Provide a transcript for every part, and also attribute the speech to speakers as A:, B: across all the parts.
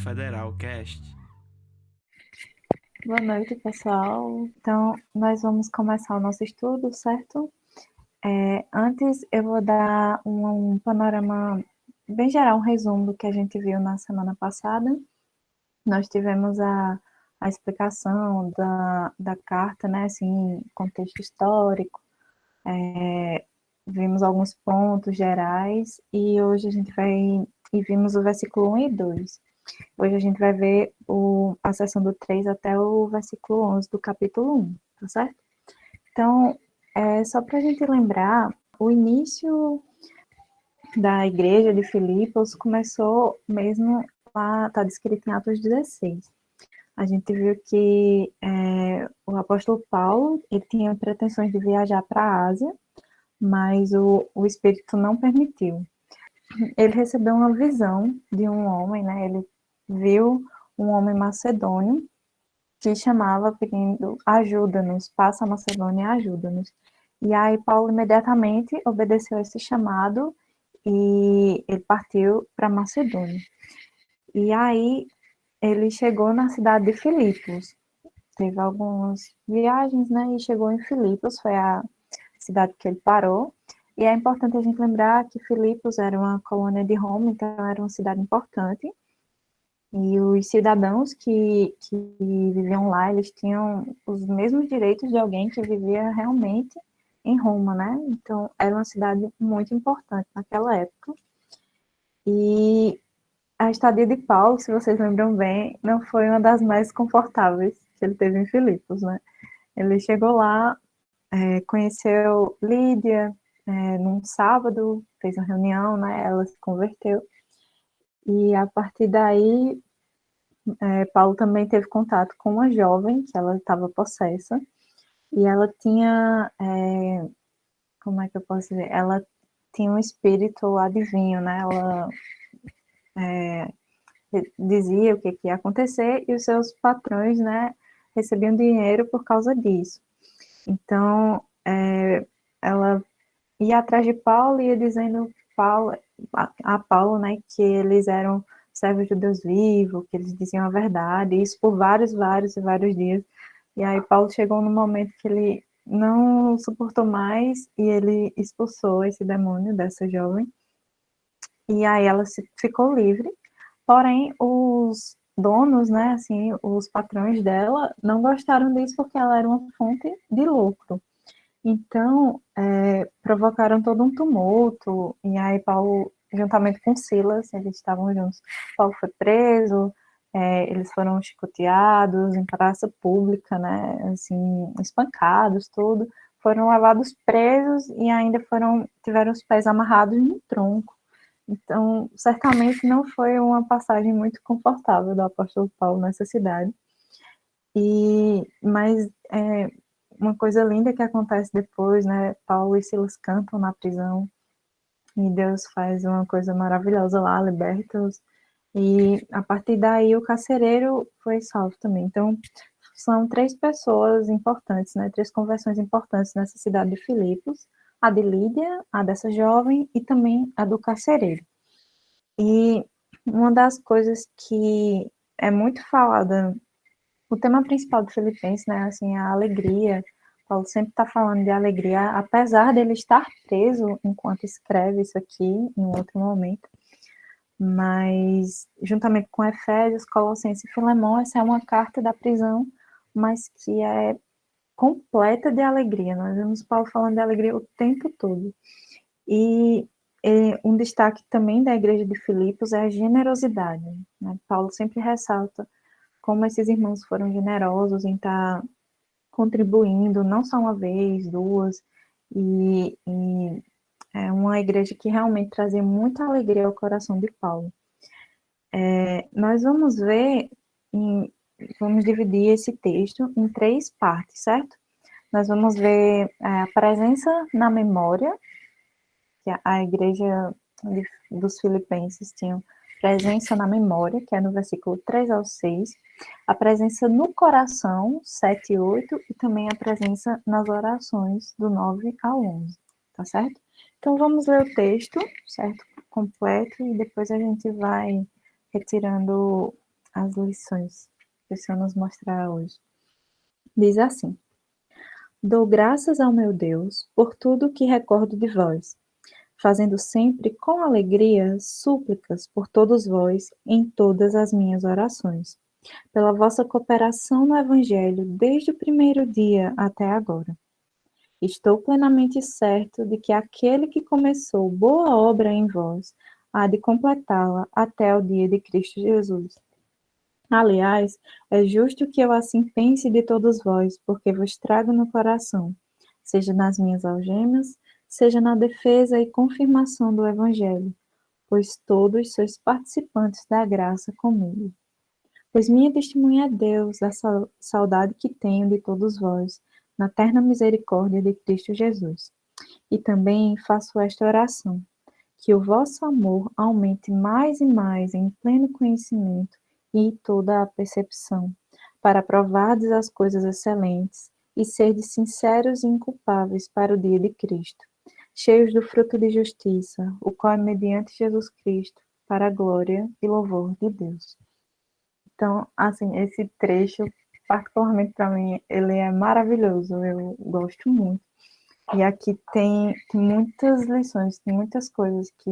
A: Federal Cast.
B: Boa noite, pessoal. Então, nós vamos começar o nosso estudo, certo? Antes, eu vou dar um panorama bem geral, um resumo do que a gente viu na semana passada. Nós tivemos a explicação da carta, né, assim, contexto histórico, vimos alguns pontos gerais, e hoje a gente vimos o versículo 1 e 2. Hoje a gente vai ver a seção do 3 até o versículo 11 do capítulo 1, tá certo? Então, só para a gente lembrar, o início da igreja de Filipos começou mesmo lá, está descrito em Atos 16. A gente viu que o apóstolo Paulo, ele tinha pretensões de viajar para a Ásia, mas o Espírito não permitiu. Ele recebeu uma visão de um homem, né? Ele viu um homem macedônio que chamava pedindo ajuda-nos, passa a Macedônia, ajuda-nos. E aí Paulo imediatamente obedeceu esse chamado e ele partiu para Macedônia. E aí ele chegou na cidade de Filipos. Teve algumas viagens, né? E chegou em Filipos, foi a cidade que ele parou. E é importante a gente lembrar que Filipos era uma colônia de Roma, então era uma cidade importante. E os cidadãos que viviam lá, eles tinham os mesmos direitos de alguém que vivia realmente em Roma, né? Então, era uma cidade muito importante naquela época. E a estadia de Paulo, se vocês lembram bem, não foi uma das mais confortáveis que ele teve em Filipos, né? Ele chegou lá, conheceu Lídia, num sábado, fez uma reunião, né? Ela se converteu. E a partir daí, Paulo também teve contato com uma jovem, que ela estava possessa, e ela tinha, como é que eu posso dizer? Ela tinha um espírito adivinho, né? Ela dizia o que ia acontecer e os seus patrões, né, recebiam dinheiro por causa disso. Então, ela ia atrás de Paulo e ia dizendo a Paulo, né, que eles eram servos de Deus vivo, que eles diziam a verdade, isso por vários dias. E aí Paulo chegou no momento que ele não suportou mais e ele expulsou esse demônio dessa jovem. E aí ela ficou livre. Porém, os donos, né, assim, os patrões dela não gostaram disso porque ela era uma fonte de lucro. Então, provocaram todo um tumulto, e aí Paulo, juntamente com Silas, eles estavam juntos, Paulo foi preso, eles foram chicoteados em praça pública, né, assim, espancados, tudo, foram levados presos e ainda tiveram os pés amarrados no tronco. Então, certamente não foi uma passagem muito confortável do apóstolo Paulo nessa cidade. Mas uma coisa linda que acontece depois, né? Paulo e Silas cantam na prisão e Deus faz uma coisa maravilhosa lá, liberta-os. E a partir daí o carcereiro foi salvo também. Então, são 3 pessoas importantes, né? 3 conversões importantes nessa cidade de Filipos: a de Lídia, a dessa jovem e também a do carcereiro. E uma das coisas que é muito falada, o tema principal do Filipenses, né, assim, a alegria. Paulo sempre está falando de alegria, apesar dele estar preso enquanto escreve isso aqui, em um outro momento. Mas, juntamente com Efésios, Colossenses e Filemão, essa é uma carta da prisão, mas que é completa de alegria. Nós vemos Paulo falando de alegria o tempo todo. E um destaque também da igreja de Filipos é a generosidade, né? Paulo sempre ressalta como esses irmãos foram generosos em estar contribuindo, não só uma vez, duas, e é uma igreja que realmente trazia muita alegria ao coração de Paulo. Nós vamos ver, vamos dividir esse texto em 3 partes, certo? Nós vamos ver a presença na memória, que a igreja dos Filipenses tinha presença na memória, que é no versículo 3 ao 6, a presença no coração, 7 e 8, e também a presença nas orações, do 9 ao 11, tá certo? Então, vamos ler o texto, certo? Completo, e depois a gente vai retirando as lições que o Senhor nos mostrará hoje. Diz assim: Dou graças ao meu Deus por tudo que recordo de vós, fazendo sempre com alegria súplicas por todos vós em todas as minhas orações, pela vossa cooperação no Evangelho desde o primeiro dia até agora. Estou plenamente certo de que aquele que começou boa obra em vós há de completá-la até o dia de Cristo Jesus. Aliás, é justo que eu assim pense de todos vós, porque vos trago no coração, seja nas minhas algemas, seja na defesa e confirmação do Evangelho, pois todos sois participantes da graça comigo. Pois minha testemunha é Deus, a saudade que tenho de todos vós, na terna misericórdia de Cristo Jesus. E também faço esta oração, que o vosso amor aumente mais e mais em pleno conhecimento e toda a percepção, para provardes as coisas excelentes e serdes sinceros e inculpáveis para o dia de Cristo, cheios do fruto de justiça, o qual é mediante Jesus Cristo, para a glória e louvor de Deus. Então, assim, esse trecho, particularmente para mim, ele é maravilhoso, eu gosto muito. E aqui tem muitas lições, tem muitas coisas que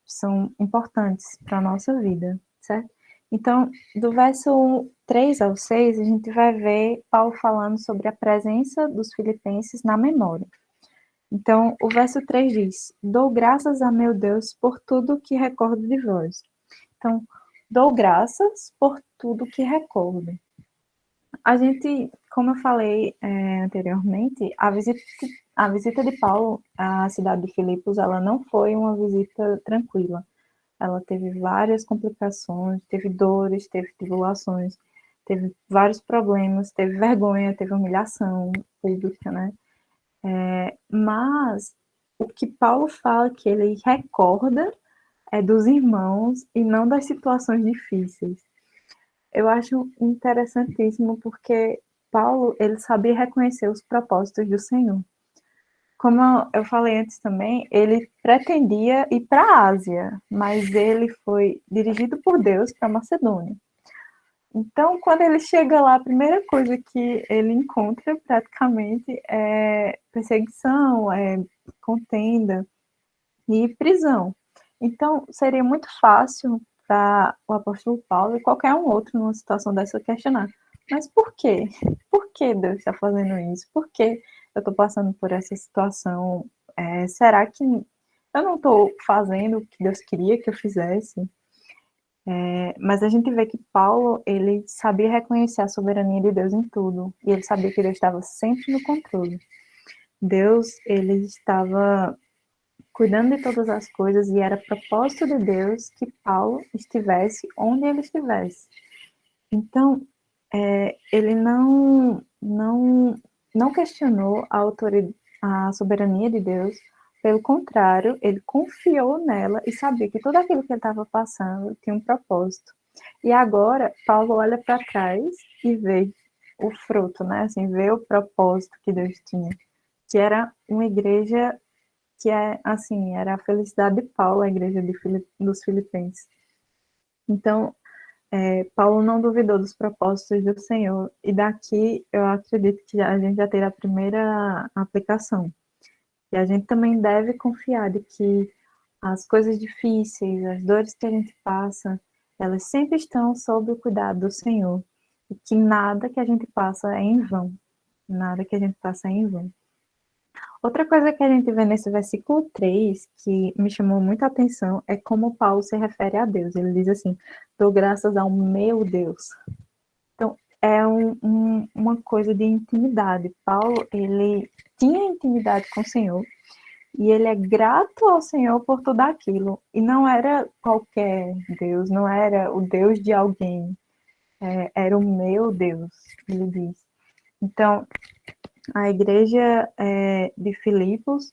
B: são importantes para a nossa vida, certo? Então, do verso 3 ao 6, a gente vai ver Paulo falando sobre a presença dos filipenses na memória. Então, o verso 3 diz: Dou graças a meu Deus por tudo que recordo de vós. Então, dou graças por tudo que recordo. A gente, como eu falei anteriormente, a visita de Paulo à cidade de Filipos, ela não foi uma visita tranquila. Ela teve várias complicações, teve dores, teve tribulações, teve vários problemas, teve vergonha, teve humilhação pública, né? Mas o que Paulo fala que ele recorda é dos irmãos e não das situações difíceis. Eu acho interessantíssimo porque Paulo, ele sabia reconhecer os propósitos do Senhor. Como eu falei antes também, ele pretendia ir para a Ásia, mas ele foi dirigido por Deus para Macedônia. Então, quando ele chega lá, a primeira coisa que ele encontra praticamente é perseguição, é contenda e prisão. Então, seria muito fácil para o apóstolo Paulo e qualquer um outro numa situação dessa questionar. Mas por quê? Por que Deus está fazendo isso? Por que eu estou passando por essa situação? Será que eu não estou fazendo o que Deus queria que eu fizesse? Mas a gente vê que Paulo, ele sabia reconhecer a soberania de Deus em tudo. E ele sabia que Deus estava sempre no controle. Deus, ele estava cuidando de todas as coisas e era propósito de Deus que Paulo estivesse onde ele estivesse. Então, ele não questionou a soberania de Deus, pelo contrário, ele confiou nela e sabia que tudo aquilo que ele estava passando tinha um propósito. E agora, Paulo olha para trás e vê o fruto, né? Assim, vê o propósito que Deus tinha, que era uma igreja que assim, era a felicidade de Paulo, a igreja dos Filipenses. Então, Paulo não duvidou dos propósitos do Senhor, e daqui eu acredito que a gente já teve a primeira aplicação. E a gente também deve confiar de que as coisas difíceis, as dores que a gente passa, elas sempre estão sob o cuidado do Senhor, e que nada que a gente passa é em vão. Nada que a gente passa é em vão. Outra coisa que a gente vê nesse versículo 3, que me chamou muita atenção, é como Paulo se refere a Deus. Ele diz assim: dou graças ao meu Deus. Então, é uma coisa de intimidade. Paulo, ele tinha intimidade com o Senhor, e ele é grato ao Senhor por tudo aquilo. E não era qualquer Deus, não era o Deus de alguém, era o meu Deus, ele diz. Então, a igreja de Filipos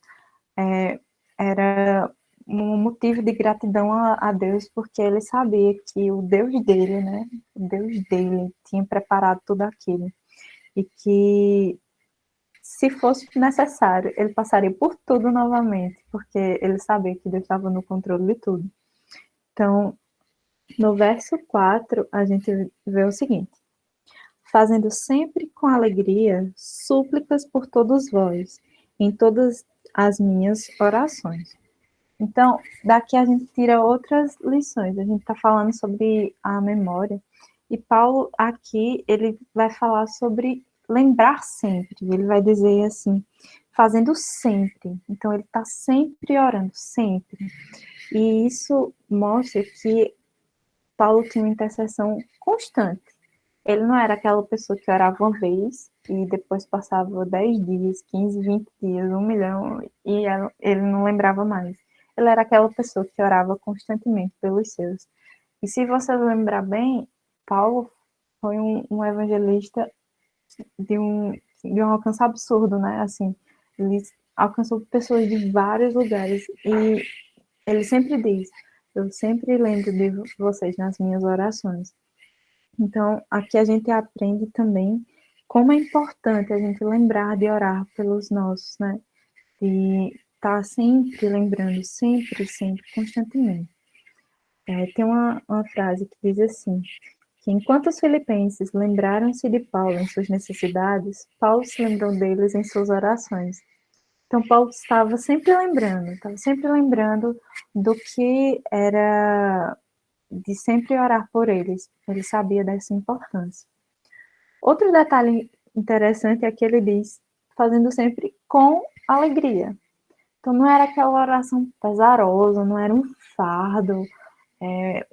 B: era um motivo de gratidão a Deus, porque ele sabia que o Deus dele, né, o Deus dele tinha preparado tudo aquilo, e que se fosse necessário, ele passaria por tudo novamente, porque ele sabia que Deus estava no controle de tudo. Então, No verso 4, a gente vê o seguinte: fazendo sempre com alegria súplicas por todos vós, em todas as minhas orações. Então, daqui a gente tira outras lições. A gente está falando sobre a memória. E Paulo, aqui, ele vai falar sobre lembrar sempre. Ele vai dizer assim, fazendo sempre. Então, ele está sempre orando, sempre. E isso mostra que Paulo tinha uma intercessão constante. Ele não era aquela pessoa que orava uma vez e depois passava 10 dias, 15, 20 dias, 1 milhão, e ele não lembrava mais. Ele era aquela pessoa que orava constantemente pelos seus. E se você lembrar bem, Paulo foi um evangelista de um alcance absurdo, né? Assim, ele alcançou pessoas de vários lugares e ele sempre diz: eu sempre lembro de vocês nas minhas orações. Então, aqui a gente aprende também como é importante a gente lembrar de orar pelos nossos, né? De estar sempre lembrando, sempre, sempre, constantemente. Tem uma frase que diz assim, que enquanto os filipenses lembraram-se de Paulo em suas necessidades, Paulo se lembrou deles em suas orações. Então, Paulo estava sempre lembrando do que era de sempre orar por eles. Ele sabia dessa importância. Outro detalhe interessante é que ele diz, fazendo sempre com alegria. Então, não era aquela oração pesarosa, não era um fardo,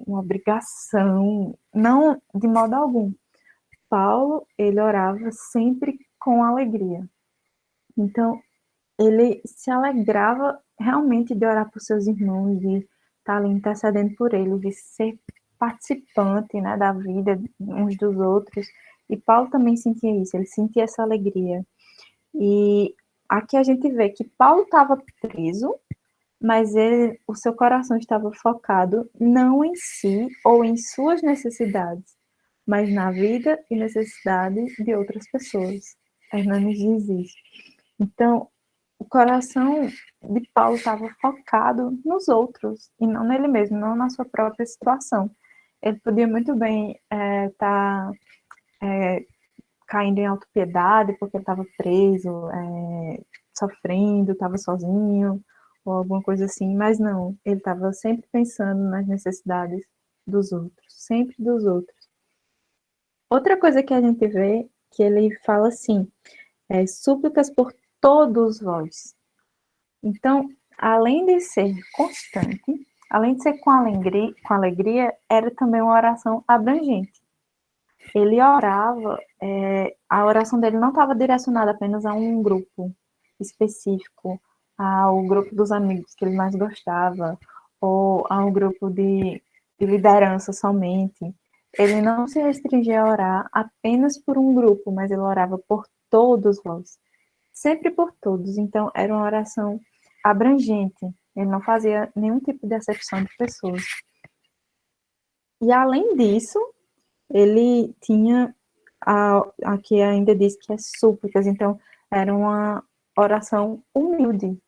B: uma obrigação, não, de modo algum. Paulo, ele orava sempre com alegria. Então, ele se alegrava realmente de orar por seus irmãos, de estar ali intercedendo por eles, de ser participante, né, da vida uns dos outros. E Paulo também sentia isso, ele sentia essa alegria. E aqui a gente vê que Paulo estava preso, mas o seu coração estava focado não em si ou em suas necessidades, mas na vida e necessidades de outras pessoas. Hernandes diz isso. Então, o coração de Paulo estava focado nos outros e não nele mesmo, não na sua própria situação. Ele podia muito bem estar caindo em autopiedade porque estava preso, sofrendo, estava sozinho ou alguma coisa assim, mas não, ele estava sempre pensando nas necessidades dos outros, sempre dos outros. Outra coisa que a gente vê, que ele fala assim, súplicas por todos vós. Então, além de ser constante, além de ser com alegria, era também uma oração abrangente. Ele orava, a oração dele não estava direcionada apenas a um grupo específico, ao grupo dos amigos que ele mais gostava, ou a um grupo de liderança somente. Ele não se restringia a orar apenas por um grupo, mas ele orava por todos vós, sempre por todos. Então, era uma oração abrangente, ele não fazia nenhum tipo de acepção de pessoas. E além disso, ele tinha, aqui ainda diz que é súplicas, então era uma oração humilde.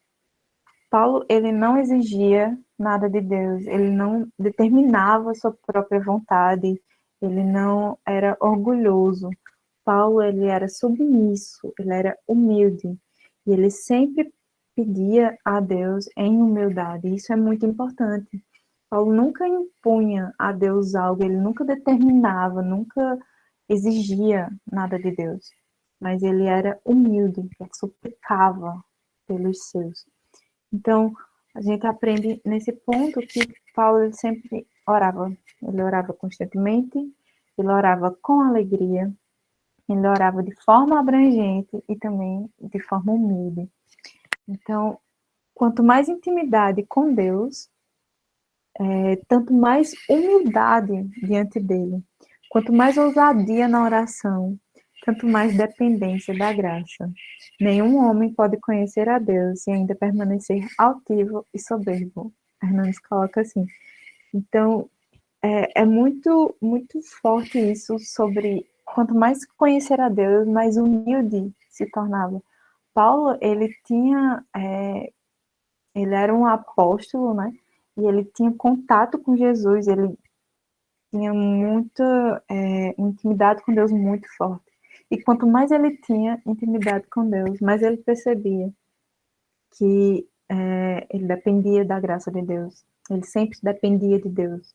B: Paulo, ele não exigia nada de Deus, ele não determinava sua própria vontade, ele não era orgulhoso. Paulo, ele era submisso, ele era humilde, e ele sempre pedia a Deus em humildade. Isso é muito importante. Paulo nunca impunha a Deus algo, ele nunca determinava, nunca exigia nada de Deus, mas ele era humilde, ele suplicava pelos seus. Então, a gente aprende nesse ponto que Paulo ele sempre orava. Ele orava constantemente, ele orava com alegria, ele orava de forma abrangente e também de forma humilde. Então, quanto mais intimidade com Deus, tanto mais humildade diante dele. Quanto mais ousadia na oração, tanto mais dependência da graça. Nenhum homem pode conhecer a Deus e ainda permanecer altivo e soberbo. Hernandes coloca assim. Então, é muito, muito forte isso sobre quanto mais conhecer a Deus, mais humilde se tornava. Paulo, ele era um apóstolo, né? E ele tinha contato com Jesus, ele tinha muita intimidade com Deus muito forte. E quanto mais ele tinha intimidade com Deus, mais ele percebia que ele dependia da graça de Deus. Ele sempre dependia de Deus.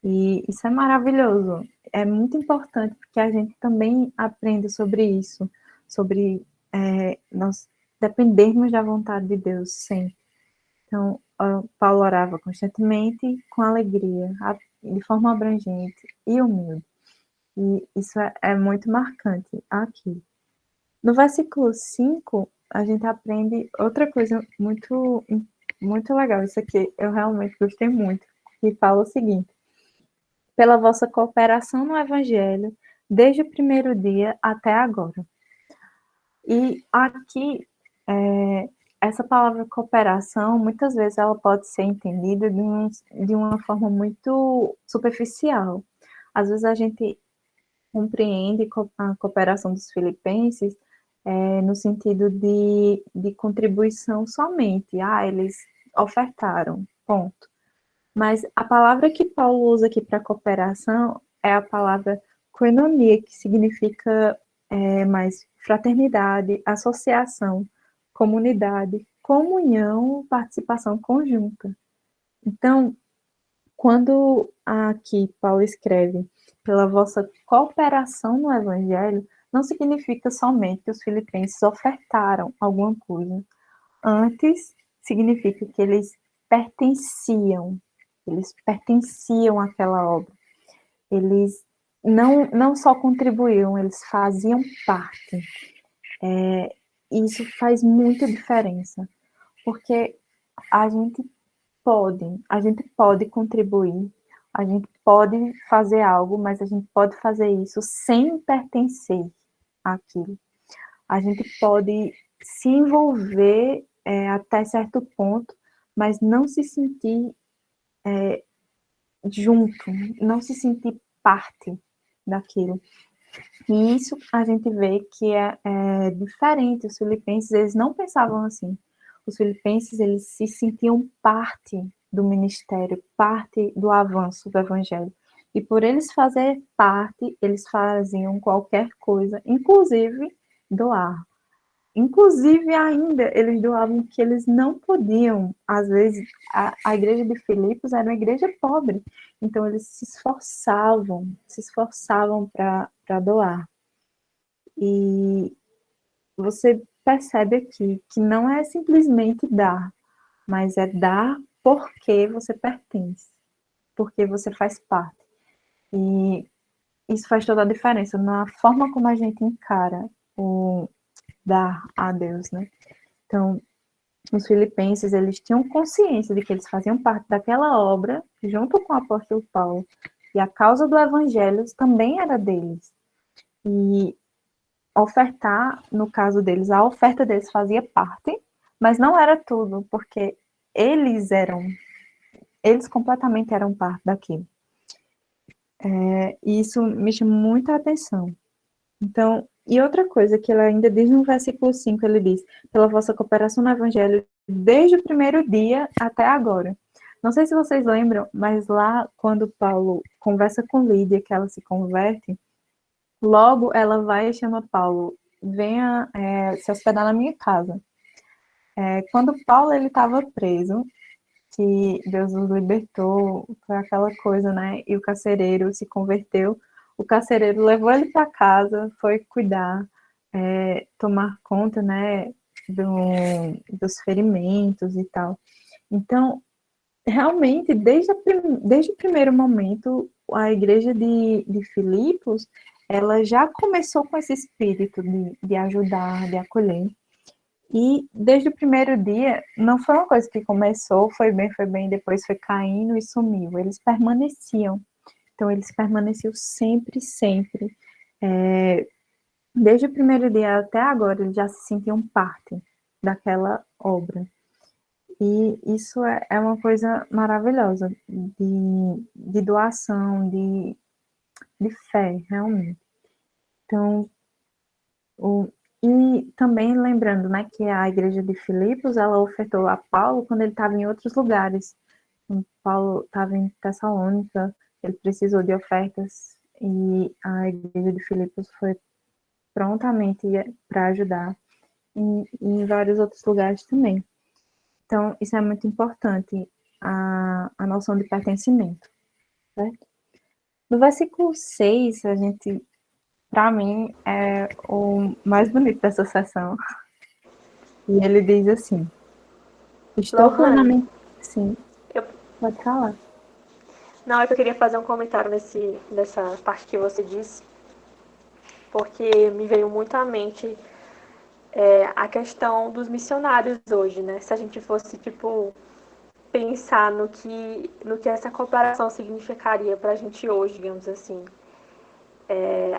B: E isso é maravilhoso. É muito importante porque a gente também aprende sobre isso, sobre nós dependermos da vontade de Deus sempre. Então, Paulo orava constantemente, com alegria, de forma abrangente e humilde. E isso é muito marcante aqui. No versículo 5, a gente aprende outra coisa muito, muito legal. Isso aqui eu realmente gostei muito. Que fala o seguinte: pela vossa cooperação no Evangelho, desde o primeiro dia até agora. E aqui, essa palavra cooperação, muitas vezes ela pode ser entendida de uma forma muito superficial. Às vezes a gente compreende a cooperação dos filipenses no sentido de contribuição somente. Eles ofertaram, ponto. Mas a palavra que Paulo usa aqui para cooperação é a palavra koinonia, que significa mais fraternidade, associação, comunidade, comunhão, participação conjunta. Então, quando aqui Paulo escreve pela vossa cooperação no Evangelho, não significa somente que os filipenses ofertaram alguma coisa. Antes, significa que eles pertenciam àquela obra. Eles não só contribuíam, eles faziam parte. Isso faz muita diferença, porque a gente pode contribuir, a gente pode fazer algo, mas a gente pode fazer isso sem pertencer àquilo. A gente pode se envolver até certo ponto, mas não se sentir junto, não se sentir parte daquilo. E isso a gente vê que é diferente. Os filipenses, eles não pensavam assim. Os filipenses, eles se sentiam parte do ministério, parte do avanço do evangelho. E por eles fazer parte, eles faziam qualquer coisa, inclusive doar. Inclusive, ainda, eles doavam o que eles não podiam. Às vezes, a igreja de Filipos era uma igreja pobre, então eles se esforçavam para doar. E você percebe aqui que não é simplesmente dar, mas é dar porque você pertence, porque você faz parte. E isso faz toda a diferença na forma como a gente encara o dar a Deus, né? Então, os filipenses, eles tinham consciência de que eles faziam parte daquela obra, junto com o apóstolo Paulo, e a causa do evangelho também era deles. E ofertar, no caso deles, a oferta deles fazia parte, mas não era tudo, porque eles completamente eram parte daquilo. E isso me chama muita atenção. Então, e outra coisa que ele ainda diz no versículo 5, ele diz: pela vossa cooperação no evangelho desde o primeiro dia até agora. Não sei se vocês lembram, mas lá quando Paulo conversa com Lídia, que ela se converte, logo ela vai e chama Paulo: venha se hospedar na minha casa. Quando Paulo ele estava preso, que Deus nos libertou, foi aquela coisa, né? E o carcereiro se converteu. O carcereiro levou ele para casa, foi cuidar, tomar conta, né? Dos ferimentos e tal. Então, realmente, desde o primeiro momento, a igreja de Filipos, ela já começou com esse espírito de ajudar, de acolher. E desde o primeiro dia, não foi uma coisa que começou, foi bem, depois foi caindo e sumiu. Eles permaneciam. Então, eles permaneciam sempre, sempre. Desde o primeiro dia até agora, eles já se sentiam parte daquela obra. E isso é uma coisa maravilhosa, de doação, de fé, realmente. Então, e também lembrando, né, que a igreja de Filipos, ela ofertou a Paulo quando ele estava em outros lugares. Paulo estava em Tessalônica, ele precisou de ofertas e a igreja de Filipos foi prontamente para ajudar e em vários outros lugares também. Então, isso é muito importante, a noção de pertencimento, certo? No versículo 6, a gente, para mim, é o mais bonito dessa sessão. E ele diz assim: Estou
A: Lohane,
B: plenamente. Sim,
A: eu,
B: pode falar.
A: não, é que eu queria fazer um comentário nessa parte que você disse, porque me veio muito à mente a questão dos missionários hoje, né? Se a gente fosse, tipo, pensar no que essa cooperação significaria para a gente hoje, digamos assim.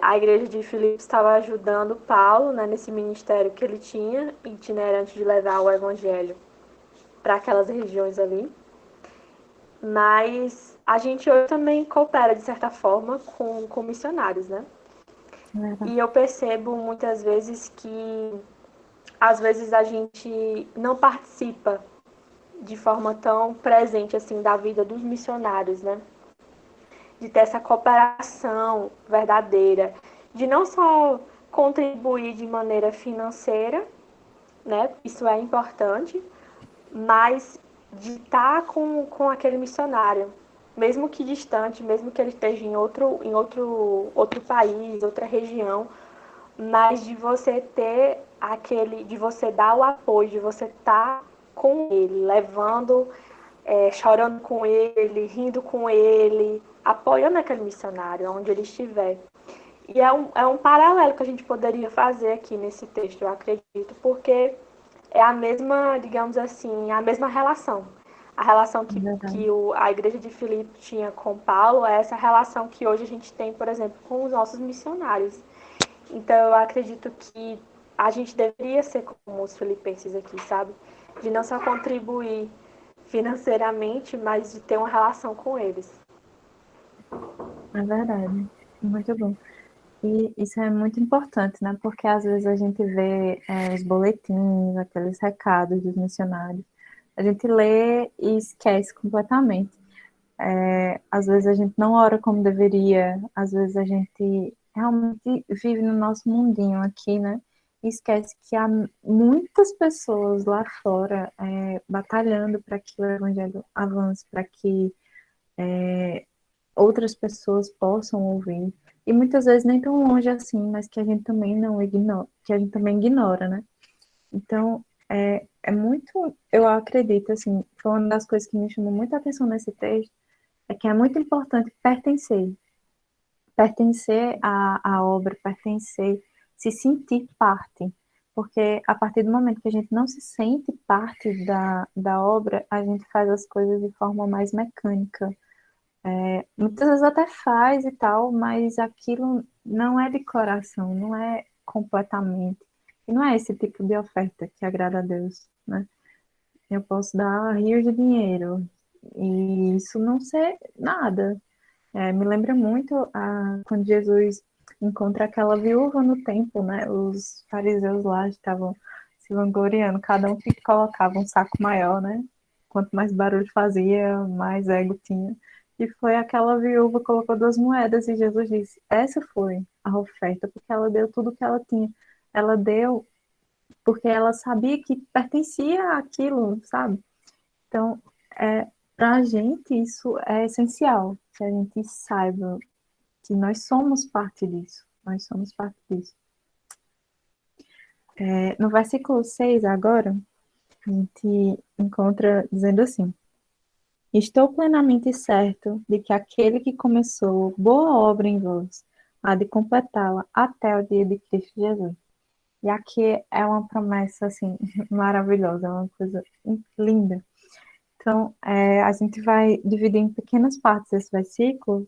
A: A igreja de Filipos estava ajudando Paulo, né, nesse ministério que ele tinha, itinerante de levar o evangelho para aquelas regiões ali. Mas a gente hoje também coopera, de certa forma, com missionários, né?
B: É verdade.
A: E eu percebo muitas vezes que, às vezes, a gente não participa de forma tão presente, assim, da vida dos missionários, né? De ter essa cooperação verdadeira, de não só contribuir de maneira financeira, né? Isso é importante, mas de estar com aquele missionário, mesmo que distante, mesmo que ele esteja em outro país, outra região, mas de você ter aquele, de você dar o apoio, de você estar com ele, levando, chorando com ele, rindo com ele, apoiando aquele missionário onde ele estiver. E é um paralelo que a gente poderia fazer aqui nesse texto, eu acredito, porque é a mesma, digamos assim, a mesma relação. A relação
B: É
A: que,
B: verdade.
A: que a igreja de Filipe tinha com Paulo é essa relação que hoje a gente tem, por exemplo, com os nossos missionários. Então eu acredito que a gente deveria ser como os filipenses aqui, sabe? De não só contribuir financeiramente, mas de ter uma relação com eles.
B: É verdade. Muito bom. E isso é muito importante, né? Porque às vezes a gente vê os boletins, aqueles recados dos missionários. A gente lê e esquece completamente. Às vezes a gente não ora como deveria, às vezes a gente realmente vive no nosso mundinho aqui, né? E esquece que há muitas pessoas lá fora batalhando para que o evangelho avance, para que outras pessoas possam ouvir. E muitas vezes nem tão longe assim, mas que a gente também não ignora, que a gente também ignora, né? Então, é muito, eu acredito, assim, foi uma das coisas que me chamou muita atenção nesse texto, é que é muito importante pertencer à obra, pertencer, se sentir parte. Porque a partir do momento que a gente não se sente parte da obra, a gente faz as coisas de forma mais mecânica. Muitas vezes até faz e tal, mas aquilo não é de coração, não é completamente. E não é esse tipo de oferta que agrada a Deus, né? Eu posso dar rios de dinheiro e isso não ser nada. Me lembra muito quando Jesus encontra aquela viúva no templo, né? Os fariseus lá estavam se vangloriando, cada um que colocava um saco maior, né? Quanto mais barulho fazia, mais ego tinha. E foi aquela viúva que colocou 2 moedas e Jesus disse: Essa foi a oferta, porque ela deu tudo o que ela tinha. Ela deu porque ela sabia que pertencia àquilo, sabe? Então, para a gente, isso é essencial, que a gente saiba que nós somos parte disso. Nós somos parte disso. No versículo 6 agora, a gente encontra dizendo assim: Estou plenamente certo de que aquele que começou boa obra em vós há de completá-la até o dia de Cristo Jesus. E aqui é uma promessa assim maravilhosa, é uma coisa linda. Então, a gente vai dividir em pequenas partes esse versículo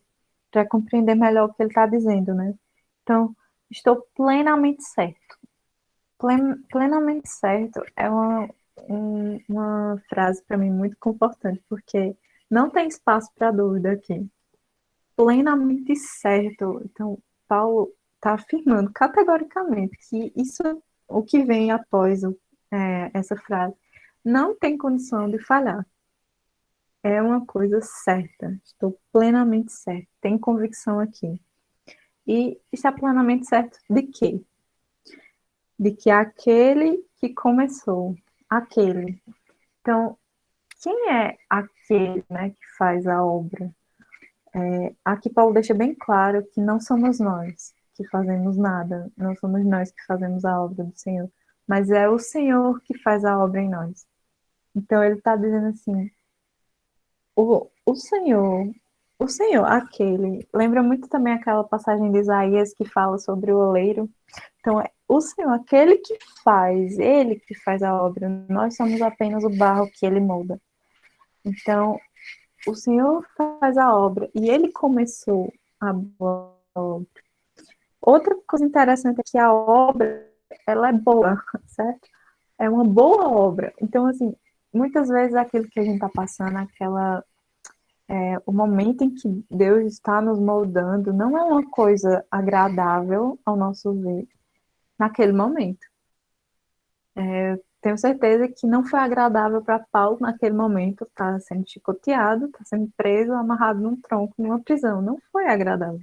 B: para compreender melhor o que ele está dizendo, né? Então, estou plenamente certo. Plenamente certo é uma frase para mim muito confortante, porque não tem espaço para dúvida aqui. Plenamente certo. Então, Paulo está afirmando categoricamente que isso, o que vem após essa frase, não tem condição de falhar. é uma coisa certa. Estou plenamente certa. Tem convicção aqui. E está plenamente certo de quê? De que aquele que começou, aquele. Então, quem é aquele, né, que faz a obra? Aqui Paulo deixa bem claro que não somos nós que fazemos nada, não somos nós que fazemos a obra do Senhor, mas é o Senhor que faz a obra em nós. Então ele está dizendo assim, o Senhor, o Senhor, aquele, lembra muito também aquela passagem de Isaías que fala sobre o oleiro. Então é o Senhor, aquele que faz, ele que faz a obra, nós somos apenas o barro que ele molda. Então, o Senhor faz a obra e ele começou a boa obra. Outra coisa interessante é que a obra, ela é boa, certo? É uma boa obra. Então, assim, muitas vezes aquilo que a gente está passando, o momento em que Deus está nos moldando, não é uma coisa agradável ao nosso ver naquele momento. Tenho certeza que não foi agradável para Paulo naquele momento, estar sendo chicoteado, estar sendo preso, amarrado num tronco, numa prisão. Não foi agradável.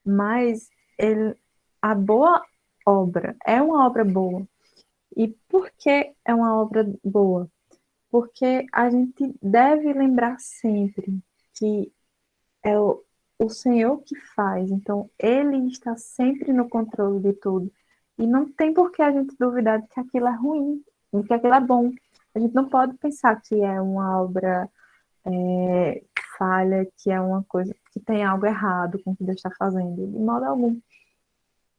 B: Mas ele, a boa obra é uma obra boa. E por que é uma obra boa? Porque a gente deve lembrar sempre que é o Senhor que faz. Então, Ele está sempre no controle de tudo. E não tem por que a gente duvidar de que aquilo é ruim, de que aquilo é bom. A gente não pode pensar que é uma obra falha, que é uma coisa, que tem algo errado com o que Deus está fazendo. De modo algum.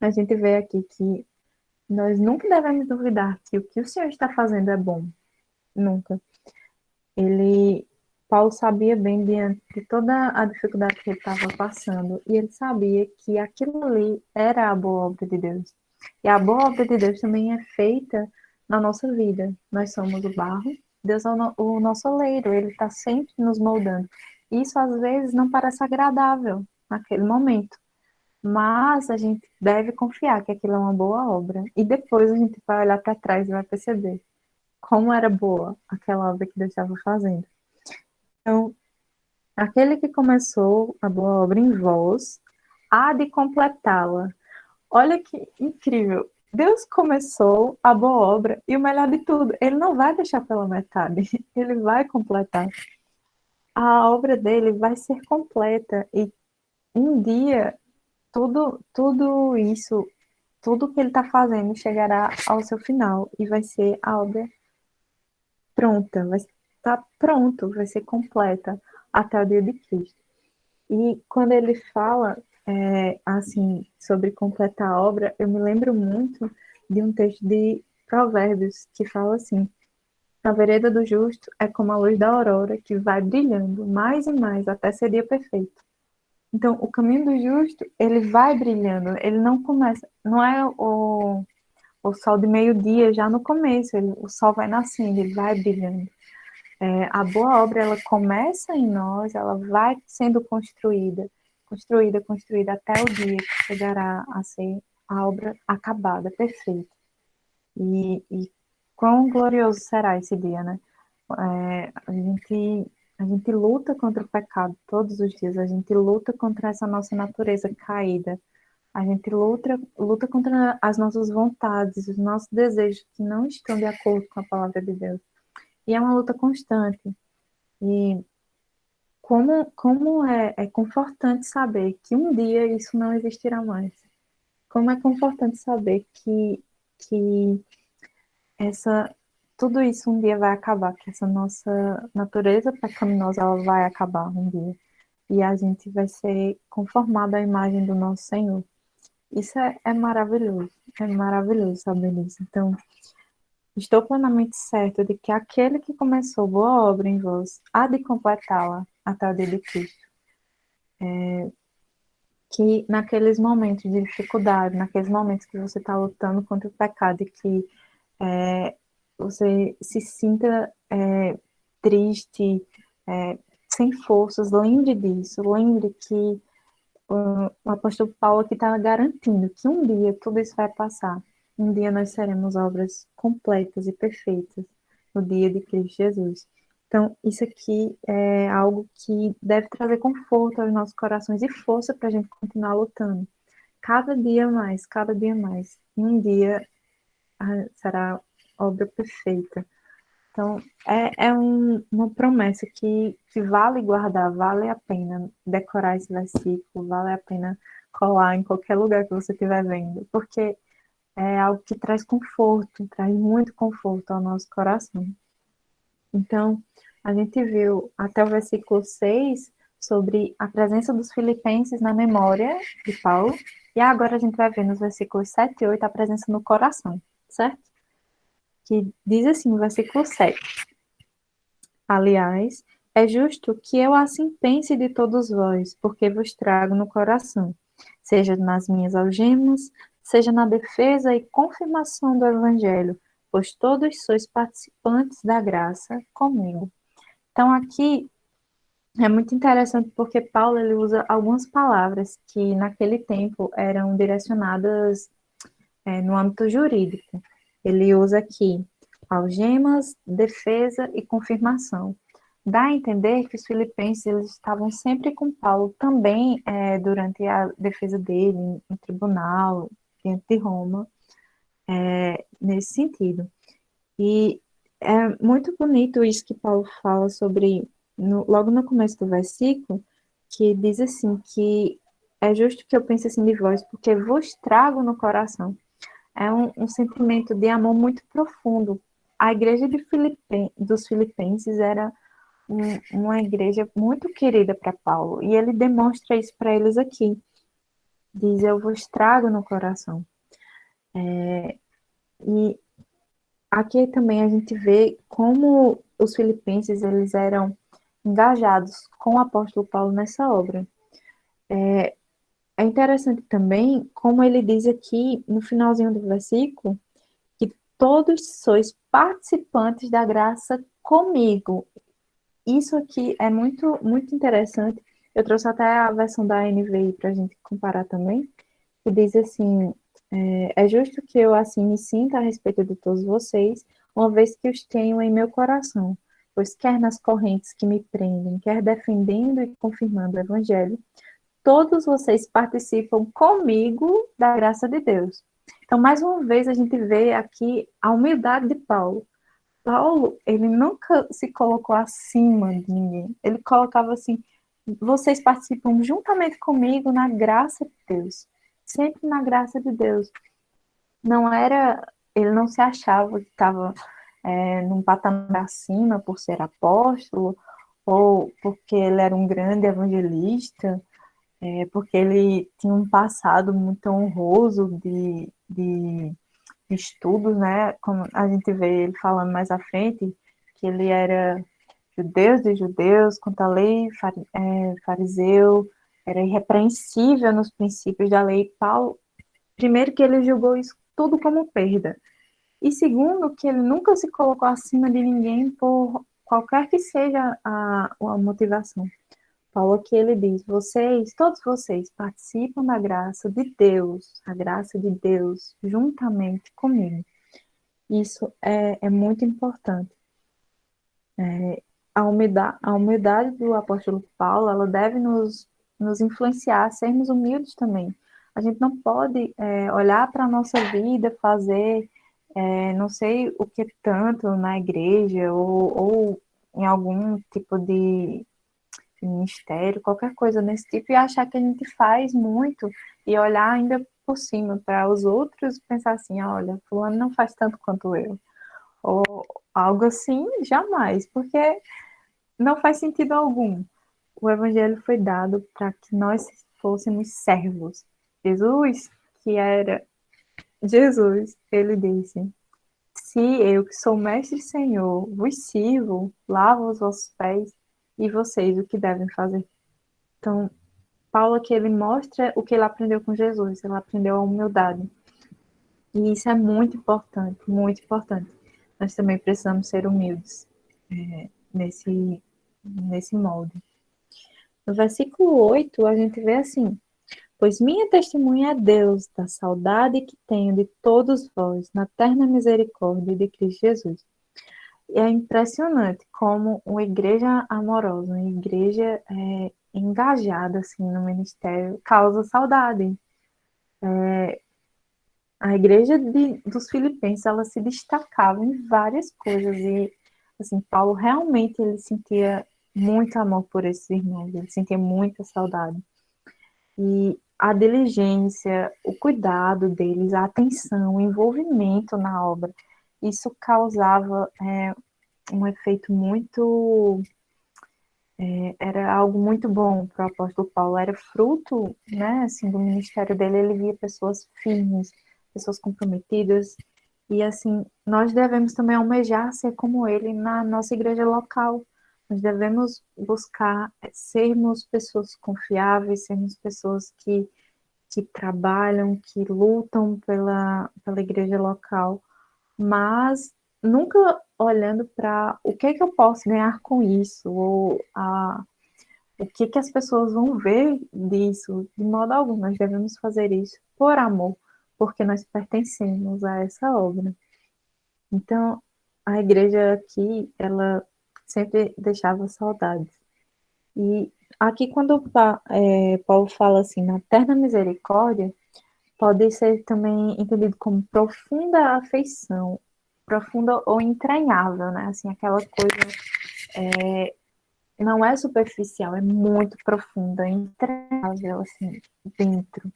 B: A gente vê aqui que nós nunca devemos duvidar que o Senhor está fazendo é bom. Nunca. Ele, Paulo sabia bem diante de toda a dificuldade que ele estava passando, e ele sabia que aquilo ali era a boa obra de Deus. E a boa obra de Deus também é feita na nossa vida. Nós somos o barro, Deus é o nosso oleiro, ele está sempre nos moldando. Isso às vezes não parece agradável naquele momento, mas a gente deve confiar que aquilo é uma boa obra. E depois a gente vai olhar para trás e vai perceber como era boa aquela obra que Deus estava fazendo. Então, aquele que começou a boa obra em vós, há de completá-la. Olha que incrível. Deus começou a boa obra e o melhor de tudo, ele não vai deixar pela metade, ele vai completar. A obra dele vai ser completa e um dia tudo isso, tudo que ele está fazendo chegará ao seu final e vai ser a obra pronta, vai estar pronto, vai ser completa até o dia de Cristo. E quando ele fala assim sobre completar a obra, eu me lembro muito de um texto de Provérbios que fala assim: a vereda do justo é como a luz da aurora que vai brilhando mais e mais até ser dia perfeito. Então, o caminho do justo, ele vai brilhando, ele não começa, não é o sol de meio-dia já no começo, o sol vai nascendo, ele vai brilhando. A boa obra, ela começa em nós, ela vai sendo construída até o dia que chegará a ser a obra acabada, perfeita. E quão glorioso será esse dia, né? A gente luta contra o pecado todos os dias, a gente luta contra essa nossa natureza caída, a gente luta contra as nossas vontades, os nossos desejos que não estão de acordo com a palavra de Deus. E é uma luta constante. E como é confortante saber que um dia isso não existirá mais. Como é confortante saber que essa, tudo isso um dia vai acabar, que essa nossa natureza pecaminosa ela vai acabar um dia. E a gente vai ser conformado à imagem do nosso Senhor. Isso é maravilhoso saber disso. Então, estou plenamente certa de que aquele que começou boa obra em vós há de completá-la até o dia de Cristo. Que naqueles momentos de dificuldade, naqueles momentos que você está lutando contra o pecado e que você se sinta triste, sem forças, lembre disso, lembre que o apóstolo Paulo aqui está garantindo que um dia tudo isso vai passar. Um dia nós seremos obras completas e perfeitas no dia de Cristo Jesus. Então, isso aqui é algo que deve trazer conforto aos nossos corações e força para a gente continuar lutando. Cada dia mais, cada dia mais. E um dia será obra perfeita. Então, uma promessa que vale guardar, vale a pena decorar esse versículo, vale a pena colar em qualquer lugar que você estiver vendo, porque é algo que traz conforto, traz muito conforto ao nosso coração. Então, a gente viu até o versículo 6 sobre a presença dos filipenses na memória de Paulo, e agora a gente vai ver nos versículos 7 e 8 a presença no coração, certo? Que diz assim no versículo 7: Aliás, é justo que eu assim pense de todos vós, porque vos trago no coração, seja nas minhas algemas, seja na defesa e confirmação do Evangelho, pois todos sois participantes da graça comigo. Então, aqui é muito interessante porque Paulo ele usa algumas palavras que naquele tempo eram direcionadas no âmbito jurídico. Ele usa aqui algemas, defesa e confirmação. Dá a entender que os filipenses eles estavam sempre com Paulo também durante a defesa dele em tribunal, diante de Roma, nesse sentido. E é muito bonito isso que Paulo fala sobre, logo no começo do versículo, que diz assim, que é justo que eu pense assim de vós, porque vos trago no coração. É um sentimento de amor muito profundo. A igreja dos Filipenses era uma igreja muito querida para Paulo, e ele demonstra isso para eles aqui. Diz, eu vos trago no coração. E aqui também a gente vê como os filipenses eles eram engajados com o apóstolo Paulo nessa obra. É interessante também como ele diz aqui no finalzinho do versículo que todos sois participantes da graça comigo. Isso aqui é muito, muito interessante. Eu trouxe até a versão da NVI para a gente comparar também, que diz assim, é justo que eu assim me sinta a respeito de todos vocês, uma vez que os tenho em meu coração, pois quer nas correntes que me prendem, quer defendendo e confirmando o evangelho, todos vocês participam comigo da graça de Deus. Então, mais uma vez, a gente vê aqui a humildade de Paulo. Paulo, ele nunca se colocou acima de ninguém. Ele colocava assim, vocês participam juntamente comigo na graça de Deus. Sempre na graça de Deus. Não era, ele não se achava que estava num patamar acima por ser apóstolo, ou porque ele era um grande evangelista, porque ele tinha um passado muito honroso de estudos, né? Como a gente vê ele falando mais à frente, que ele era judeu de judeus, quanto à lei, fariseu, era irrepreensível nos princípios da lei. Paulo, primeiro que ele julgou isso tudo como perda, e segundo que ele nunca se colocou acima de ninguém por qualquer que seja a motivação. Paulo aqui ele diz, todos vocês participam da graça de Deus, a graça de Deus, juntamente comigo. Isso é muito importante. A humildade do apóstolo Paulo, ela deve nos influenciar a sermos humildes também. A gente não pode olhar para a nossa vida, fazer não sei o que tanto na igreja ou em algum tipo de ministério, qualquer coisa desse tipo, e achar que a gente faz muito e olhar ainda por cima para os outros e pensar assim, olha, fulano não faz tanto quanto eu. Ou algo assim, jamais, porque não faz sentido algum. O evangelho foi dado para que nós fôssemos servos. Jesus, que era Jesus, ele disse, se eu, que sou mestre e Senhor, vos sirvo, lavo os vossos pés, e vocês o que devem fazer? Então, Paulo aqui, ele mostra o que ele aprendeu com Jesus, ele aprendeu a humildade. E isso é muito importante, muito importante. Nós também precisamos ser humildes nesse molde. No versículo 8, a gente vê assim, pois minha testemunha é Deus da saudade que tenho de todos vós, na terna misericórdia de Cristo Jesus. E é impressionante como uma igreja amorosa, uma igreja engajada assim, no ministério, causa saudade. A igreja dos Filipenses, ela se destacava em várias coisas e, assim, Paulo realmente ele sentia muito amor por esses irmãos, ele sentia muita saudade. E a diligência, o cuidado deles, a atenção, o envolvimento na obra, isso causava um efeito muito, era algo muito bom para o apóstolo Paulo, era fruto, né, assim, do ministério dele, ele via pessoas firmes, pessoas comprometidas, e assim, nós devemos também almejar ser como ele na nossa igreja local. Nós devemos buscar sermos pessoas confiáveis, sermos pessoas que trabalham, que lutam pela igreja local, mas nunca olhando para o que eu posso ganhar com isso, ou o que as pessoas vão ver disso. De modo algum, nós devemos fazer isso por amor, porque nós pertencemos a essa obra. Então, a igreja aqui, ela sempre deixava saudades. E aqui, quando Paulo fala assim, na terna misericórdia, pode ser também entendido como profunda afeição, profunda ou entranhável, né? Assim, aquela coisa não é superficial, é muito profunda, entranhável, assim, dentro.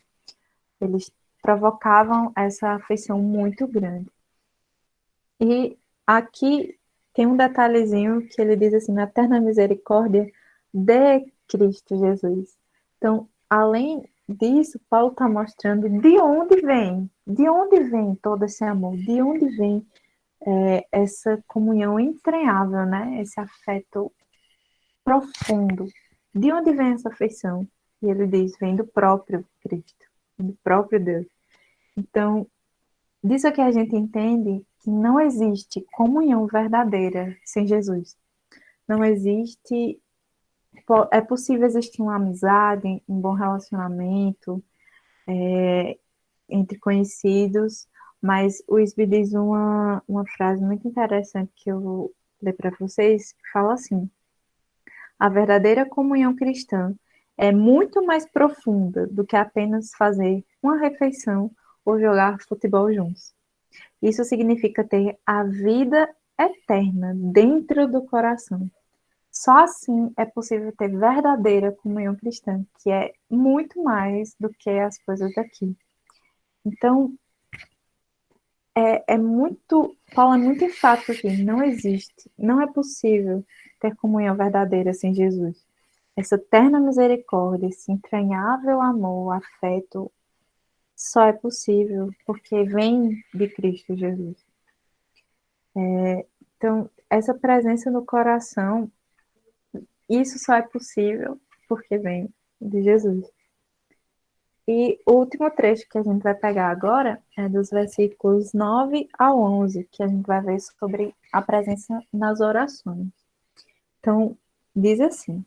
B: Eles provocavam essa afeição muito grande. E aqui tem um detalhezinho que ele diz assim, na eterna misericórdia de Cristo Jesus. Então, além disso, Paulo está mostrando de onde vem todo esse amor, de onde vem essa comunhão entranhável, né? Esse afeto profundo. De onde vem essa afeição? E ele diz, vem do próprio Cristo, do próprio Deus. Então, disso que a gente entende que não existe comunhão verdadeira sem Jesus. Não existe. É possível existir uma amizade, um bom relacionamento entre conhecidos, mas o Isby diz uma frase muito interessante que eu vou ler para vocês, que fala assim: a verdadeira comunhão cristã é muito mais profunda do que apenas fazer uma refeição ou jogar futebol juntos. Isso significa ter a vida eterna dentro do coração. Só assim é possível ter verdadeira comunhão cristã, que é muito mais do que as coisas daqui. Então, Paulo é muito enfático aqui, não existe, não é possível ter comunhão verdadeira sem Jesus. Essa terna misericórdia, esse entranhável amor, afeto, só é possível porque vem de Cristo Jesus. Então, essa presença no coração, isso só é possível porque vem de Jesus. E o último trecho que a gente vai pegar agora é dos versículos 9 ao 11, que a gente vai ver sobre a presença nas orações. Então, diz assim: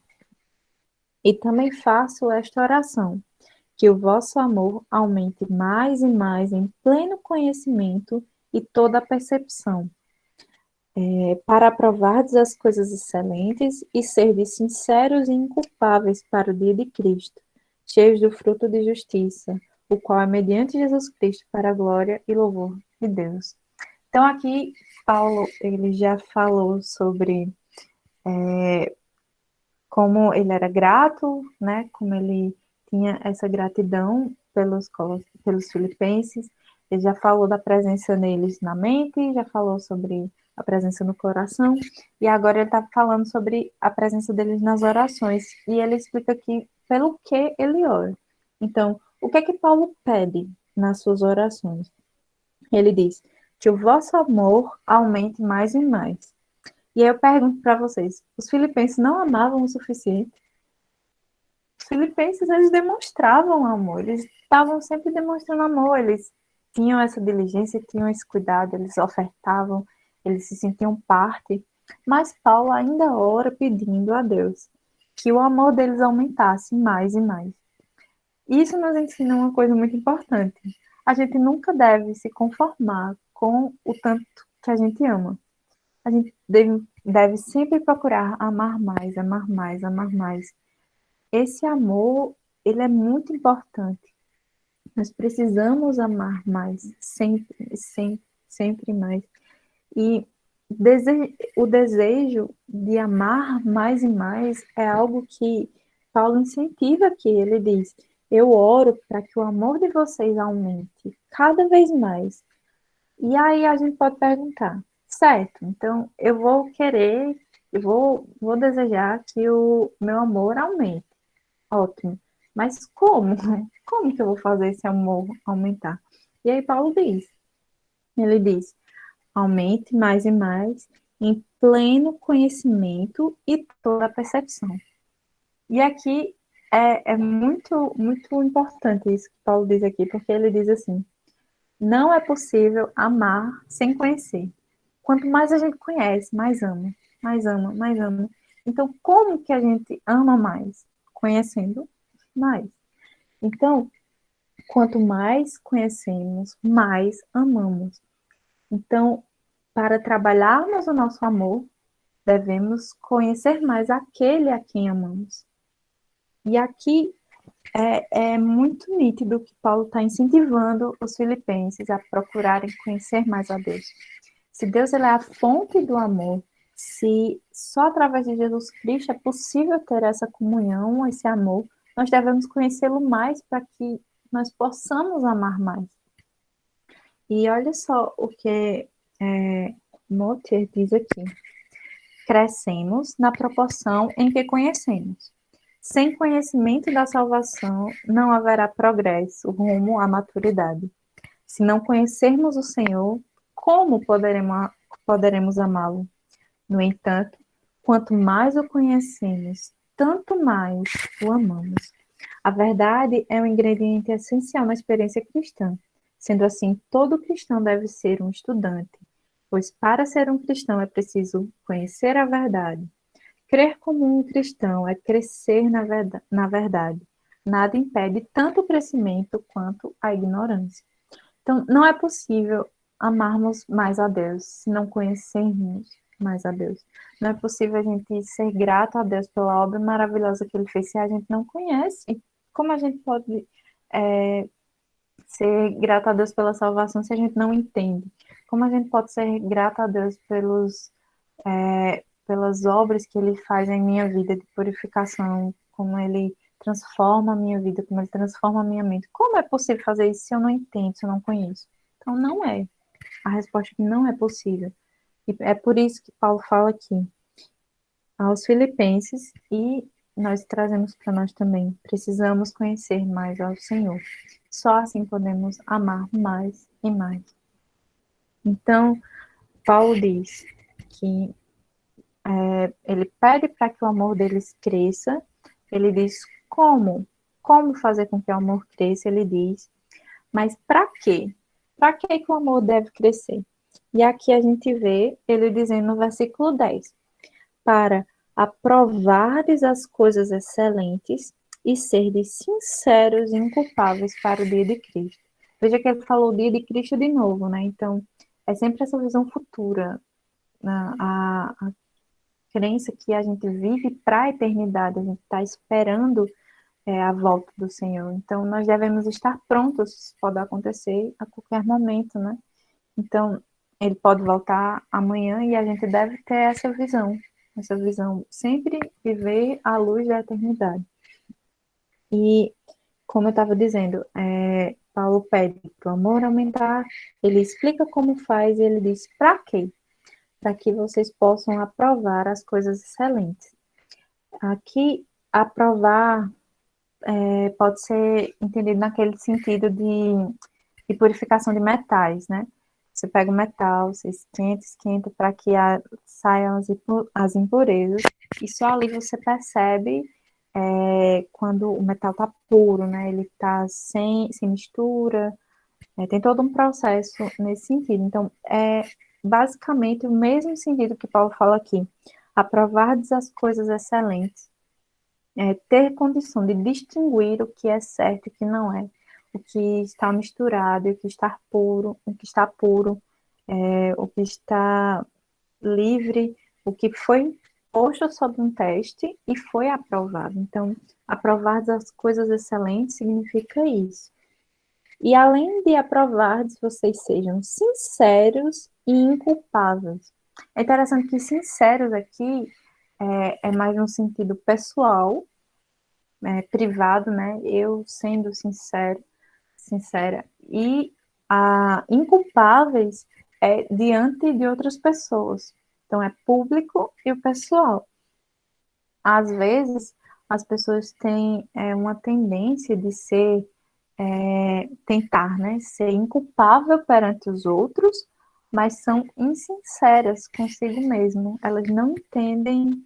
B: e também faço esta oração, que o vosso amor aumente mais e mais em pleno conhecimento e toda a percepção, para aprovardes as coisas excelentes e serdes sinceros e inculpáveis para o dia de Cristo, cheios do fruto de justiça, o qual é mediante Jesus Cristo para a glória e louvor de Deus. Então aqui Paulo ele já falou sobre como ele era grato, né? Como ele tinha essa gratidão pelos filipenses. Ele já falou da presença neles na mente, já falou sobre a presença no coração, e agora ele está falando sobre a presença deles nas orações. E ele explica aqui pelo que ele ora. Então, o que é que Paulo pede nas suas orações? Ele diz que o vosso amor aumente mais e mais. E aí eu pergunto para vocês, os filipenses não amavam o suficiente? Os filipenses, eles demonstravam amor, eles estavam sempre demonstrando amor, eles tinham essa diligência, tinham esse cuidado, eles ofertavam, eles se sentiam parte, mas Paulo ainda ora pedindo a Deus que o amor deles aumentasse mais e mais. Isso nos ensina uma coisa muito importante. A gente nunca deve se conformar com o tanto que a gente ama. a gente deve sempre procurar amar mais, amar mais, amar mais. Esse amor, ele é muito importante. Nós precisamos amar mais, sempre, sempre, sempre mais. E o desejo de amar mais e mais é algo que Paulo incentiva aqui. Ele diz: eu oro para que o amor de vocês aumente cada vez mais. E aí a gente pode perguntar, certo, então eu vou querer, vou desejar que o meu amor aumente. Ótimo. Mas como? Como que eu vou fazer esse amor aumentar? E aí Paulo ele diz, aumente mais e mais em pleno conhecimento e toda a percepção. E aqui é muito, muito importante isso que Paulo diz aqui, porque ele diz assim, não é possível amar sem conhecer. Quanto mais a gente conhece, mais ama, mais ama, mais ama. Então, como que a gente ama mais? Conhecendo mais. Então, quanto mais conhecemos, mais amamos. Então, para trabalharmos o nosso amor, devemos conhecer mais aquele a quem amamos. E aqui é muito nítido que Paulo está incentivando os filipenses a procurarem conhecer mais a Deus. Se Deus ele é a fonte do amor, se só através de Jesus Cristo é possível ter essa comunhão, esse amor, nós devemos conhecê-lo mais para que nós possamos amar mais. E olha só o que Motter diz aqui. Crescemos na proporção em que conhecemos. Sem conhecimento da salvação, não haverá progresso rumo à maturidade. Se não conhecermos o Senhor, como poderemos amá-lo? No entanto, quanto mais o conhecemos, tanto mais o amamos. A verdade é um ingrediente essencial na experiência cristã. Sendo assim, todo cristão deve ser um estudante, pois para ser um cristão é preciso conhecer a verdade. Crer como um cristão é crescer na verdade. Nada impede tanto o crescimento quanto a ignorância. Então, não é possível amarmos mais a Deus se não conhecermos mais a Deus. Não é possível a gente ser grato a Deus pela obra maravilhosa que Ele fez se a gente não conhece. Como a gente pode ser grato a Deus pela salvação se a gente não entende? Como a gente pode ser grato a Deus pelas obras que Ele faz em minha vida de purificação, como Ele transforma a minha vida, como Ele transforma a minha mente? Como é possível fazer isso se eu não entendo, se eu não conheço? Então, não é. A resposta é que não é possível. E é por isso que Paulo fala aqui aos Filipenses e nós trazemos para nós também. Precisamos conhecer mais ao Senhor. Só assim podemos amar mais e mais. Então, Paulo diz que ele pede para que o amor deles cresça. Ele diz como? Como fazer com que o amor cresça? Ele diz, mas para quê? Para que o amor deve crescer? E aqui a gente vê ele dizendo no versículo 10, para aprovardes as coisas excelentes e serdes sinceros e inculpáveis para o dia de Cristo. Veja que ele falou o dia de Cristo de novo, né? Então, é sempre essa visão futura, né? A crença que a gente vive para a eternidade, a gente está esperando a volta do Senhor. Então, nós devemos estar prontos, isso pode acontecer a qualquer momento, né? Então, ele pode voltar amanhã e a gente deve ter essa visão, sempre viver à luz da eternidade. E, como eu estava dizendo, Paulo pede para o amor aumentar, ele explica como faz e ele diz para quê? Para que vocês possam aprovar as coisas excelentes. Aqui, aprovar pode ser entendido naquele sentido de purificação de metais, né? Você pega o metal, você esquenta para que saiam as impurezas, e só ali você percebe quando o metal está puro, né? Ele está sem mistura, tem todo um processo nesse sentido. Então, é basicamente o mesmo sentido que Paulo fala aqui. Aprovar as coisas excelentes, ter condição de distinguir o que é certo e o que não é, o que está misturado, o que está puro, o que está puro, o que está livre, o que foi posto sob um teste e foi aprovado. Então, aprovar as coisas excelentes significa isso. E além de aprovar, vocês sejam sinceros e inculpáveis. É interessante que sinceros aqui é mais um sentido pessoal, privado, né? Eu sendo sincero, sincera. E inculpáveis diante de outras pessoas. Então, é público e o pessoal. Às vezes, as pessoas têm uma tendência de tentar, né, ser inculpável perante os outros, mas são insinceras consigo mesmo. Elas não entendem,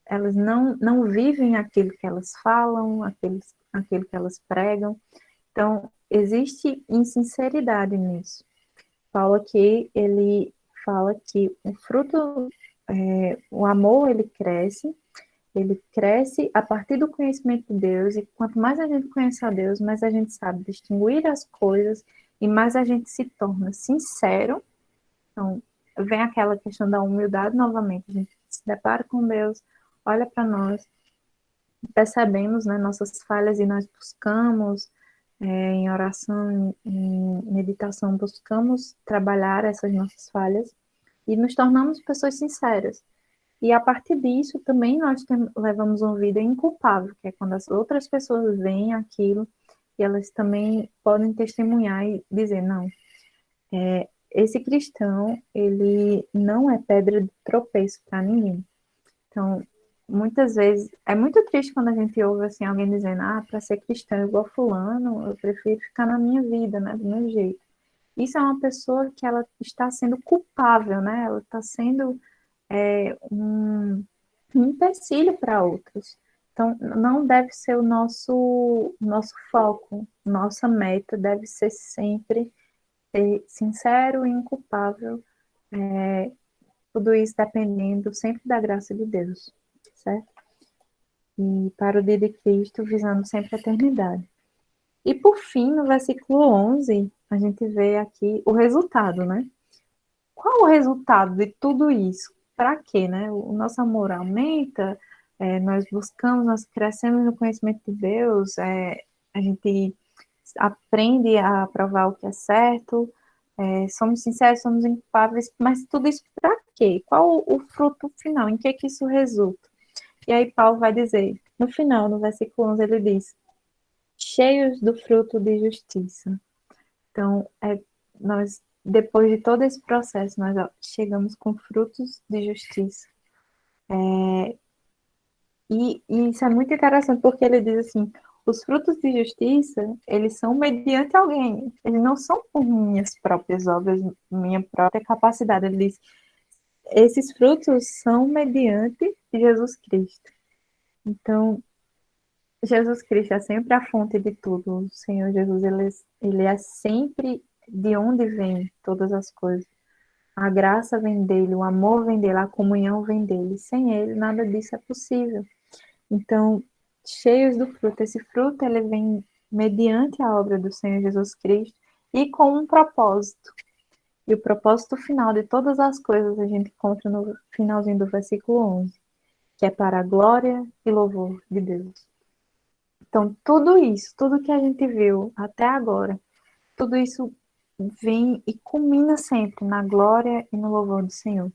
B: elas não vivem aquilo que elas falam, aquilo que elas pregam. Então, existe insinceridade nisso. Paulo aqui, ele fala que o fruto, o amor, ele cresce a partir do conhecimento de Deus, e quanto mais a gente conhece a Deus, mais a gente sabe distinguir as coisas, e mais a gente se torna sincero. Então, vem aquela questão da humildade novamente, a gente se depara com Deus, olha para nós, percebemos, né, nossas falhas, e nós buscamos, em oração, em meditação, buscamos trabalhar essas nossas falhas, e nos tornamos pessoas sinceras. E a partir disso, também nós levamos uma vida inculpável, que é quando as outras pessoas veem aquilo e elas também podem testemunhar e dizer, não, esse cristão, ele não é pedra de tropeço para ninguém. Então, muitas vezes, é muito triste quando a gente ouve assim, alguém dizendo, para ser cristão igual fulano, eu prefiro ficar na minha vida, né, do meu jeito. Isso é uma pessoa que ela está sendo culpável, né, ela está sendo um empecilho para outros. Então, não deve ser o nosso foco, nossa meta deve ser sempre ser sincero e inculpável, tudo isso dependendo sempre da graça de Deus, certo? E para o dia de Cristo, visando sempre a eternidade. E por fim, no versículo 11, a gente vê aqui o resultado, né? Qual o resultado de tudo isso? Para quê, né? O nosso amor aumenta, nós buscamos, nós crescemos no conhecimento de Deus, a gente aprende a provar o que é certo, somos sinceros, somos inculpáveis, mas tudo isso para quê? Qual o fruto final? Em que isso resulta? E aí Paulo vai dizer, no final, no versículo 11, ele diz, cheios do fruto de justiça. Então, nós, depois de todo esse processo, nós chegamos com frutos de justiça. E isso é muito interessante, porque ele diz assim, os frutos de justiça, eles são mediante alguém, eles não são por minhas próprias obras, minha própria capacidade. Ele diz, esses frutos são mediante Jesus Cristo. Então, Jesus Cristo é sempre a fonte de tudo. O Senhor Jesus, ele é sempre de onde vem todas as coisas. A graça vem dele, o amor vem dele, a comunhão vem dele. Sem ele, nada disso é possível. Então, cheios do fruto. Esse fruto, ele vem mediante a obra do Senhor Jesus Cristo e com um propósito. E o propósito final de todas as coisas a gente encontra no finalzinho do versículo 11, que é para a glória e louvor de Deus. Então, tudo isso, tudo que a gente viu até agora, tudo isso vem e culmina sempre na glória e no louvor do Senhor.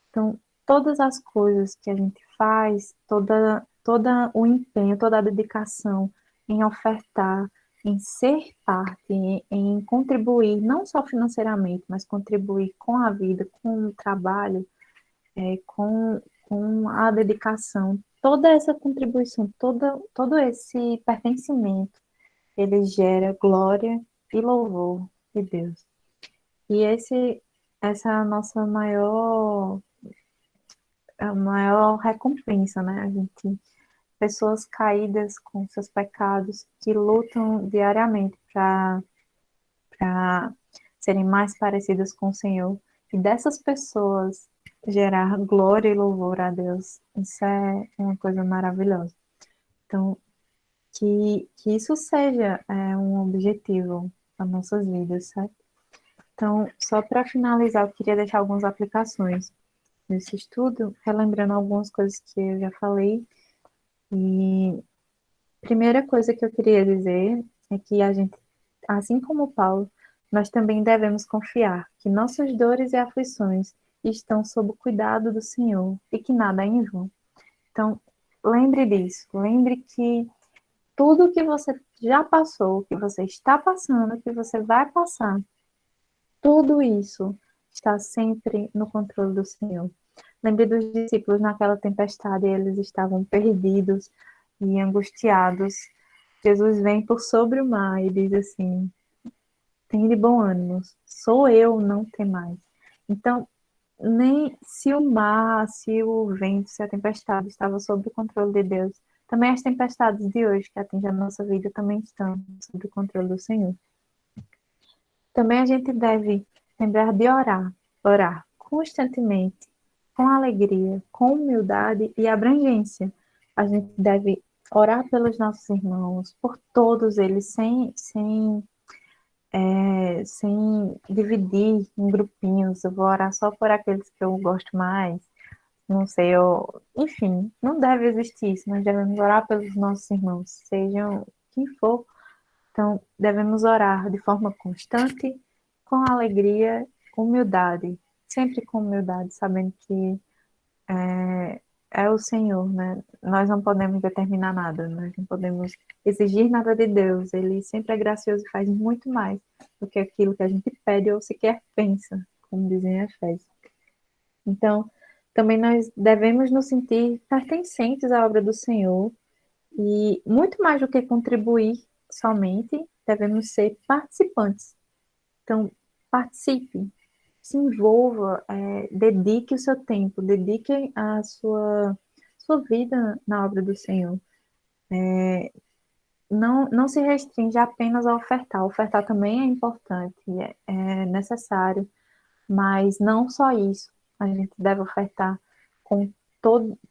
B: Então, todas as coisas que a gente faz, todo o empenho, toda a dedicação em ofertar, em ser parte, em contribuir, não só financeiramente, mas contribuir com a vida, com o trabalho, com a dedicação, toda essa contribuição, todo esse pertencimento, ele gera glória e louvor de Deus. E essa é a maior recompensa, né? A gente, pessoas caídas com seus pecados, que lutam diariamente para serem mais parecidas com o Senhor. E dessas pessoas gerar glória e louvor a Deus. Isso é uma coisa maravilhosa. Então, que isso seja um objetivo das nossas vidas, certo? Então, só para finalizar, eu queria deixar algumas aplicações nesse estudo, relembrando algumas coisas que eu já falei. E primeira coisa que eu queria dizer é que a gente, assim como Paulo, nós também devemos confiar que nossas dores e aflições estão sob o cuidado do Senhor e que nada é em vão. Então, lembre disso, lembre que tudo que você já passou, que você está passando, que você vai passar, tudo isso está sempre no controle do Senhor. Lembre dos discípulos naquela tempestade, eles estavam perdidos e angustiados. Jesus vem por sobre o mar e diz assim: tem de bom ânimo, sou eu, não tem mais. Então, nem se o mar, se o vento, se a tempestade estava sob o controle de Deus, também as tempestades de hoje que atingem a nossa vida também estão sob o controle do Senhor. Também a gente deve lembrar de orar constantemente, com alegria, com humildade e abrangência. A gente deve orar pelos nossos irmãos, por todos eles, sem dividir em grupinhos. Eu vou orar só por aqueles que eu gosto mais, não sei, enfim, não deve existir isso. Nós devemos orar pelos nossos irmãos, sejam quem for. Então, devemos orar de forma constante, com alegria, humildade, sempre com humildade, sabendo que é o Senhor, né? Nós não podemos determinar nada, nós não podemos exigir nada de Deus. Ele sempre é gracioso e faz muito mais do que aquilo que a gente pede ou sequer pensa, como dizem em Efésios. Então, também nós devemos nos sentir pertencentes à obra do Senhor e, muito mais do que contribuir somente, devemos ser participantes. Então, participe, se envolva, dedique o seu tempo, dedique a sua vida na obra do Senhor. Não se restringe apenas a ofertar. Ofertar também é importante, é necessário, mas não só isso. A gente deve ofertar com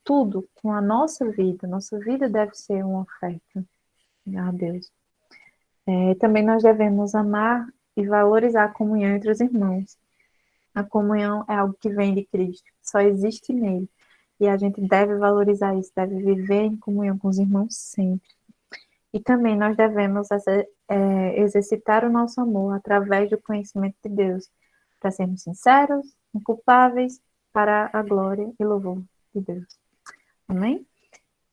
B: tudo, com a nossa vida. Nossa vida deve ser uma oferta a Deus. Também nós devemos amar e valorizar a comunhão entre os irmãos. A comunhão é algo que vem de Cristo, só existe nele. E a gente deve valorizar isso, deve viver em comunhão com os irmãos sempre. E também nós devemos exercitar o nosso amor através do conhecimento de Deus, para sermos sinceros, inculpáveis, para a glória e louvor de Deus. Amém?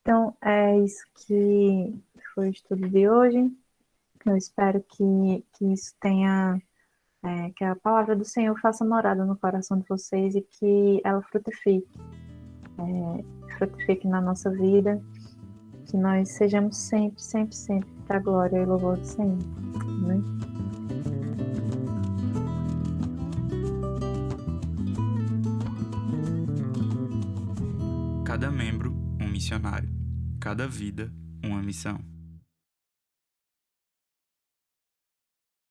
B: Então, é isso que foi o estudo de hoje. Eu espero que isso tenha, que a palavra do Senhor faça morada no coração de vocês e que ela frutifique na nossa vida, que nós sejamos sempre, sempre, sempre para a glória e louvor do Senhor. Amém?
C: Cada membro, um missionário. Cada vida, uma missão.